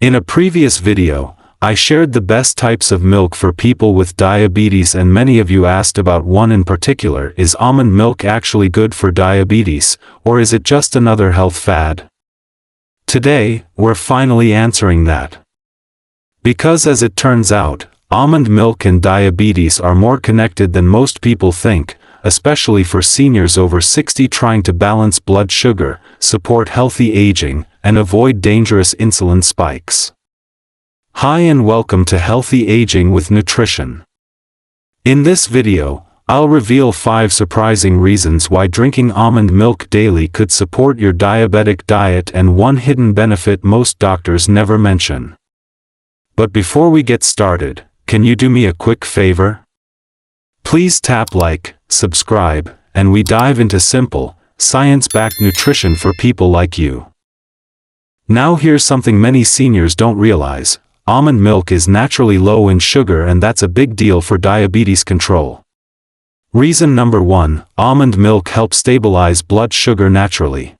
In a previous video, I shared the best types of milk for people with diabetes, and many of you asked about one in particular: is almond milk actually good for diabetes, or is it just another health fad? Today, we're finally answering that. Because as it turns out, almond milk and diabetes are more connected than most people think, especially for seniors over 60 trying to balance blood sugar, support healthy aging, and avoid dangerous insulin spikes. Hi and welcome to Healthy Aging with Nutrition. In this video, I'll reveal 5 surprising reasons why drinking almond milk daily could support your diabetic diet, and one hidden benefit most doctors never mention. But before we get started, can you do me a quick favor? Please tap like, subscribe, and we dive into simple, science-backed nutrition for people like you. Now here's something many seniors don't realize: almond milk is naturally low in sugar, and that's a big deal for diabetes control. Reason number 1, almond milk helps stabilize blood sugar naturally.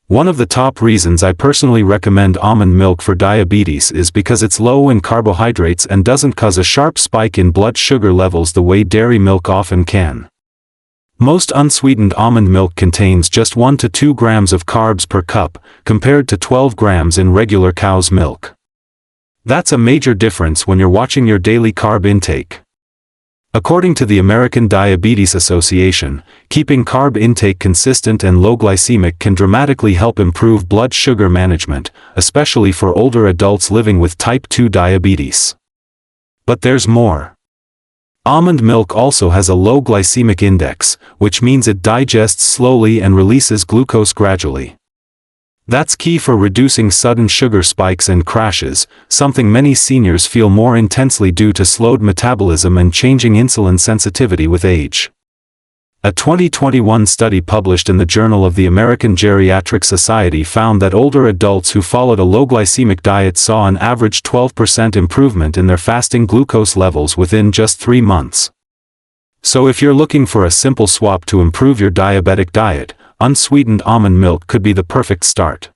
One of the top reasons I personally recommend almond milk for diabetes is because it's low in carbohydrates and doesn't cause a sharp spike in blood sugar levels the way dairy milk often can. Most unsweetened almond milk contains just 1 to 2 grams of carbs per cup, compared to 12 grams in regular cow's milk. That's a major difference when you're watching your daily carb intake. According to the American Diabetes Association, keeping carb intake consistent and low glycemic can dramatically help improve blood sugar management, especially for older adults living with type 2 diabetes. But there's more. Almond milk also has a low glycemic index, which means it digests slowly and releases glucose gradually. That's key for reducing sudden sugar spikes and crashes, something many seniors feel more intensely due to slowed metabolism and changing insulin sensitivity with age. A 2021 study published in the Journal of the American Geriatric Society found that older adults who followed a low glycemic diet saw an average 12% improvement in their fasting glucose levels within just 3 months. So if you're looking for a simple swap to improve your diabetic diet, unsweetened almond milk could be the perfect start.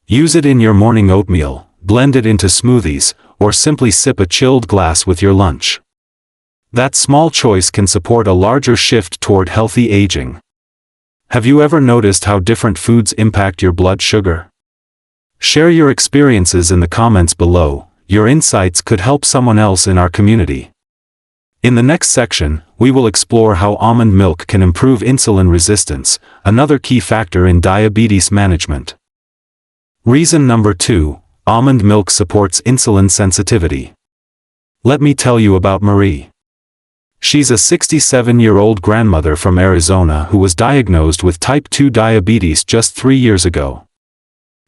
Use it in your morning oatmeal, blend it into smoothies, or simply sip a chilled glass with your lunch. That small choice can support a larger shift toward healthy aging. Have you ever noticed how different foods impact your blood sugar? Share your experiences in the comments below. Your insights could help someone else in our community. In the next section, we will explore how almond milk can improve insulin resistance, another key factor in diabetes management. Reason number 2, almond milk supports insulin sensitivity. Let me tell you about Marie. She's a 67-year-old grandmother from Arizona who was diagnosed with type 2 diabetes just 3 years ago.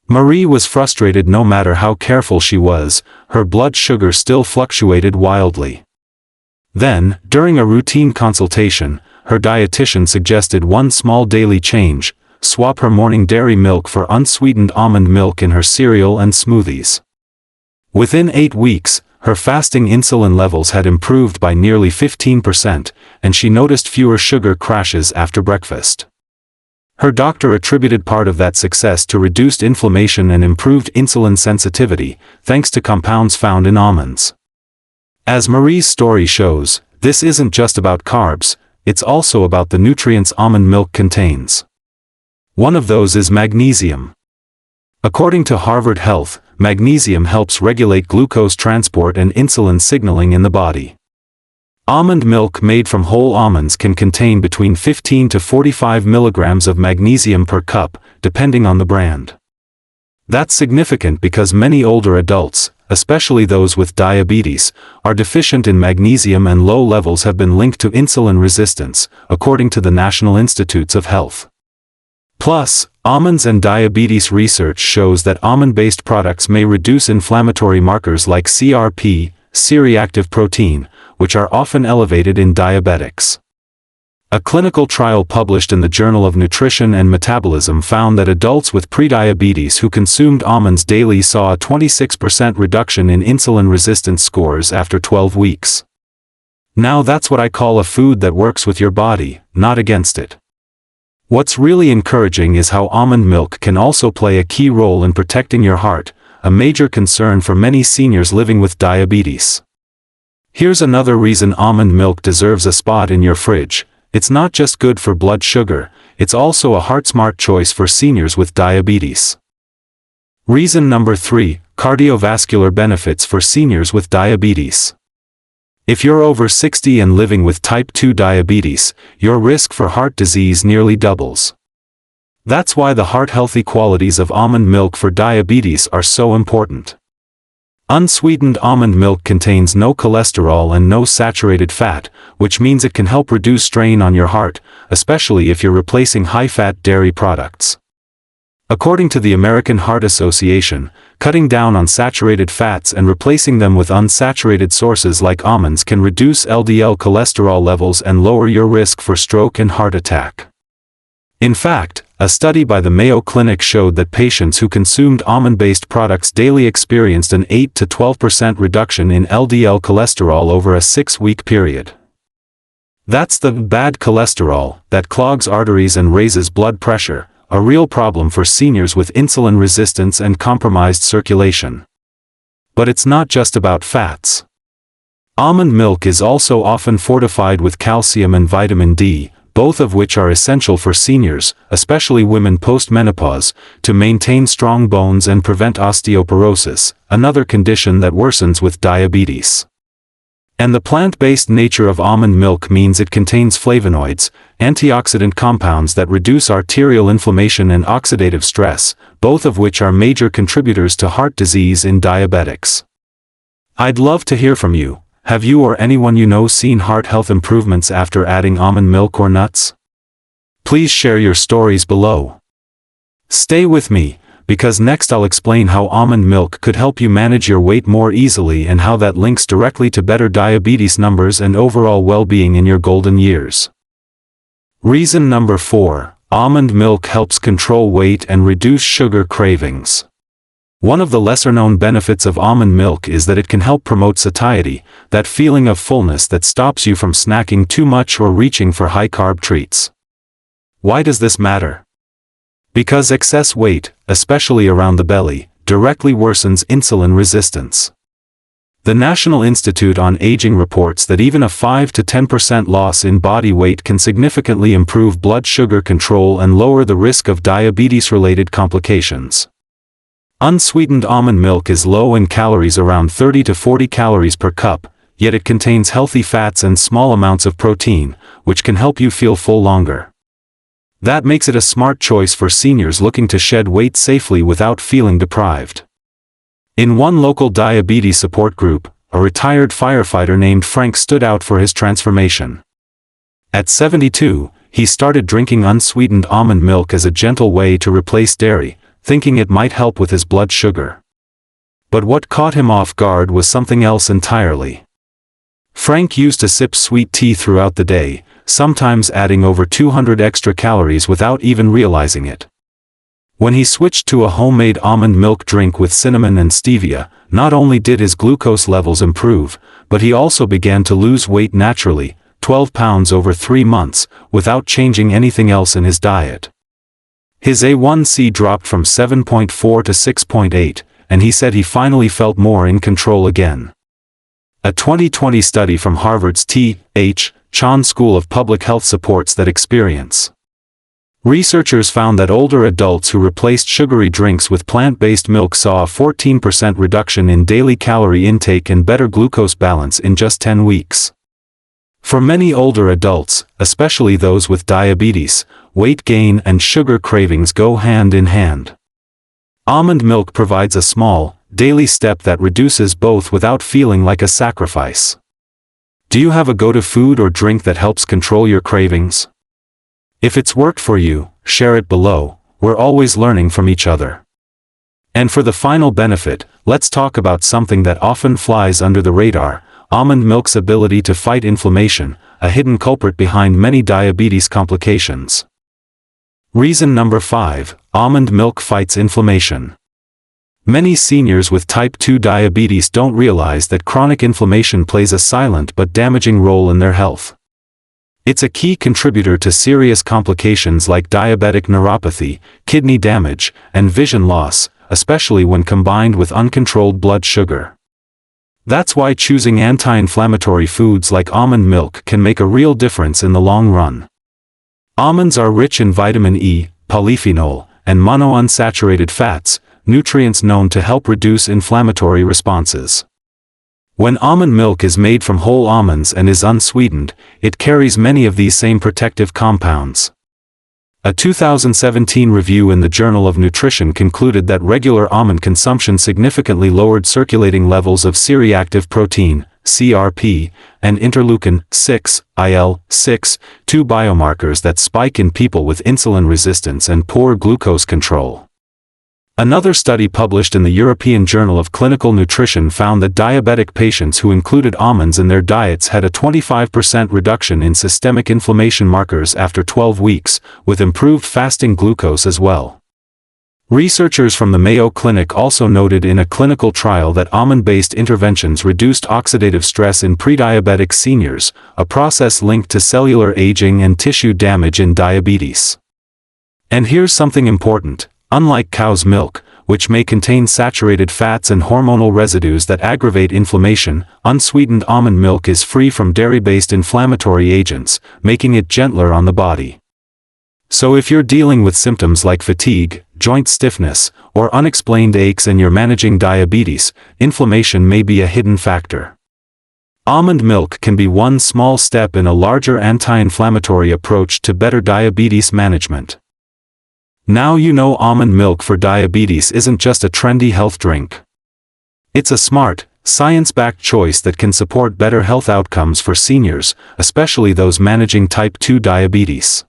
Marie was frustrated. No matter how careful she was, her blood sugar still fluctuated wildly. Then, during a routine consultation, her dietitian suggested one small daily change: swap her morning dairy milk for unsweetened almond milk in her cereal and smoothies. Within 8 weeks, her fasting insulin levels had improved by nearly 15%, and she noticed fewer sugar crashes after breakfast. Her doctor attributed part of that success to reduced inflammation and improved insulin sensitivity, thanks to compounds found in almonds. As Marie's story shows, this isn't just about carbs, it's also about the nutrients almond milk contains. One of those is magnesium. According to Harvard Health, magnesium helps regulate glucose transport and insulin signaling in the body. Almond milk made from whole almonds can contain between 15 to 45 milligrams of magnesium per cup, depending on the brand. That's significant because many older adults, especially those with diabetes, are deficient in magnesium, and low levels have been linked to insulin resistance, according to the National Institutes of Health. Plus, almonds and diabetes research shows that almond-based products may reduce inflammatory markers like CRP, C-reactive protein, which are often elevated in diabetics. A clinical trial published in the Journal of Nutrition and Metabolism found that adults with prediabetes who consumed almonds daily saw a 26% reduction in insulin resistance scores after 12 weeks. Now that's what I call a food that works with your body, not against it. What's really encouraging is how almond milk can also play a key role in protecting your heart, a major concern for many seniors living with diabetes. Here's another reason almond milk deserves a spot in your fridge. It's not just good for blood sugar, it's also a heart-smart choice for seniors with diabetes. Reason number 3, cardiovascular benefits for seniors with diabetes. If you're over 60 and living with type 2 diabetes, your risk for heart disease nearly doubles. That's why the heart-healthy qualities of almond milk for diabetes are so important. Unsweetened almond milk contains no cholesterol and no saturated fat, which means it can help reduce strain on your heart, especially if you're replacing high-fat dairy products. According to the American Heart Association, cutting down on saturated fats and replacing them with unsaturated sources like almonds can reduce LDL cholesterol levels and lower your risk for stroke and heart attack. In fact, a study by the Mayo Clinic showed that patients who consumed almond-based products daily experienced an 8 to 12% reduction in LDL cholesterol over a 6-week period. That's the bad cholesterol that clogs arteries and raises blood pressure, a real problem for seniors with insulin resistance and compromised circulation. But it's not just about fats. Almond milk is also often fortified with calcium and vitamin D, both of which are essential for seniors, especially women post-menopause, to maintain strong bones and prevent osteoporosis, another condition that worsens with diabetes. And the plant-based nature of almond milk means it contains flavonoids, antioxidant compounds that reduce arterial inflammation and oxidative stress, both of which are major contributors to heart disease in diabetics. I'd love to hear from you. Have you or anyone you know seen heart health improvements after adding almond milk or nuts? Please share your stories below. Stay with me, because next I'll explain how almond milk could help you manage your weight more easily and how that links directly to better diabetes numbers and overall well-being in your golden years. Reason number 4, almond milk helps control weight and reduce sugar cravings. One of the lesser-known benefits of almond milk is that it can help promote satiety, that feeling of fullness that stops you from snacking too much or reaching for high-carb treats. Why does this matter? Because excess weight, especially around the belly, directly worsens insulin resistance. The National Institute on Aging reports that even a 5 to 10% loss in body weight can significantly improve blood sugar control and lower the risk of diabetes-related complications. Unsweetened almond milk is low in calories, around 30 to 40 calories per cup, yet it contains healthy fats and small amounts of protein, which can help you feel full longer. That makes it a smart choice for seniors looking to shed weight safely without feeling deprived. In one local diabetes support group, a retired firefighter named Frank stood out for his transformation. At 72, he started drinking unsweetened almond milk as a gentle way to replace dairy, thinking it might help with his blood sugar. But what caught him off guard was something else entirely. Frank used to sip sweet tea throughout the day, sometimes adding over 200 extra calories without even realizing it. When he switched to a homemade almond milk drink with cinnamon and stevia, not only did his glucose levels improve, but he also began to lose weight naturally, 12 pounds over 3 months, without changing anything else in his diet. His A1C dropped from 7.4 to 6.8, and he said he finally felt more in control again. A 2020 study from Harvard's T.H. Chan School of Public Health supports that experience. Researchers found that older adults who replaced sugary drinks with plant-based milk saw a 14% reduction in daily calorie intake and better glucose balance in just 10 weeks. For many older adults, especially those with diabetes, weight gain and sugar cravings go hand in hand. Almond milk provides a small, daily step that reduces both without feeling like a sacrifice. Do you have a go-to food or drink that helps control your cravings? If it's worked for you, share it below. We're always learning from each other. And for the final benefit, let's talk about something that often flies under the radar: almond milk's ability to fight inflammation, a hidden culprit behind many diabetes complications. Reason number 5, almond milk fights inflammation. Many seniors with type 2 diabetes don't realize that chronic inflammation plays a silent but damaging role in their health. It's a key contributor to serious complications like diabetic neuropathy, kidney damage, and vision loss, especially when combined with uncontrolled blood sugar. That's why choosing anti-inflammatory foods like almond milk can make a real difference in the long run. Almonds are rich in vitamin E, polyphenol, and monounsaturated fats, nutrients known to help reduce inflammatory responses. When almond milk is made from whole almonds and is unsweetened, it carries many of these same protective compounds. A 2017 review in the Journal of Nutrition concluded that regular almond consumption significantly lowered circulating levels of C-reactive protein, CRP, and interleukin-6, IL-6, two biomarkers that spike in people with insulin resistance and poor glucose control. Another study published in the European Journal of Clinical Nutrition found that diabetic patients who included almonds in their diets had a 25% reduction in systemic inflammation markers after 12 weeks, with improved fasting glucose as well. Researchers from the Mayo Clinic also noted in a clinical trial that almond-based interventions reduced oxidative stress in prediabetic seniors, a process linked to cellular aging and tissue damage in diabetes. And here's something important. Unlike cow's milk, which may contain saturated fats and hormonal residues that aggravate inflammation, unsweetened almond milk is free from dairy-based inflammatory agents, making it gentler on the body. So if you're dealing with symptoms like fatigue, joint stiffness, or unexplained aches and you're managing diabetes, inflammation may be a hidden factor. Almond milk can be one small step in a larger anti-inflammatory approach to better diabetes management. Now you know almond milk for diabetes isn't just a trendy health drink. It's a smart, science-backed choice that can support better health outcomes for seniors, especially those managing type 2 diabetes.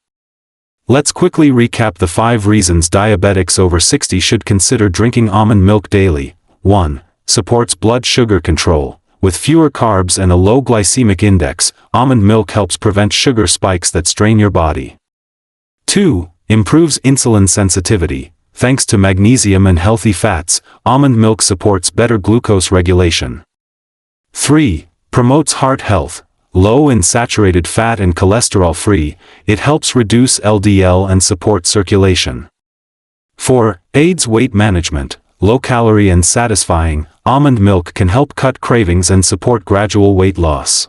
Let's quickly recap the 5 reasons diabetics over 60 should consider drinking almond milk daily. 1. Supports blood sugar control. With fewer carbs and a low glycemic index, almond milk helps prevent sugar spikes that strain your body. 2. Improves insulin sensitivity. Thanks to magnesium and healthy fats, almond milk supports better glucose regulation. 3. Promotes heart health. Low in saturated fat and cholesterol-free, it helps reduce LDL and support circulation. 4. Aids weight management. Low-calorie and satisfying, almond milk can help cut cravings and support gradual weight loss.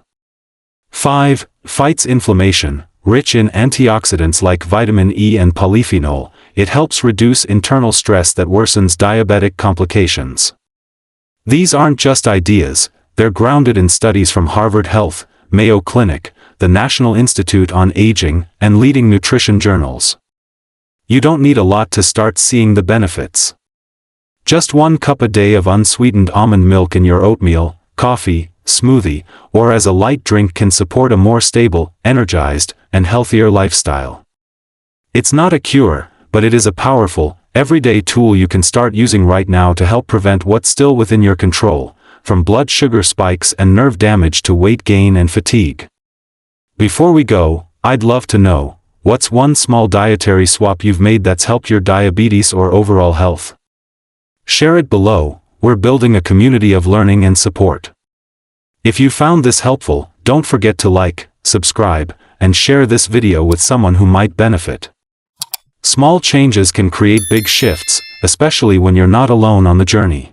5. Fights inflammation. Rich in antioxidants like vitamin E and polyphenol, it helps reduce internal stress that worsens diabetic complications. These aren't just ideas, they're grounded in studies from Harvard Health, Mayo Clinic, the National Institute on Aging, and leading nutrition journals. You don't need a lot to start seeing the benefits. Just 1 cup a day of unsweetened almond milk in your oatmeal, coffee, smoothie, or as a light drink can support a more stable, energized, and healthier lifestyle. It's not a cure, but it is a powerful, everyday tool you can start using right now to help prevent what's still within your control, from blood sugar spikes and nerve damage to weight gain and fatigue. Before we go, I'd love to know, what's one small dietary swap you've made that's helped your diabetes or overall health? Share it below. We're building a community of learning and support. If you found this helpful, don't forget to like, subscribe, and share this video with someone who might benefit. Small changes can create big shifts, especially when you're not alone on the journey.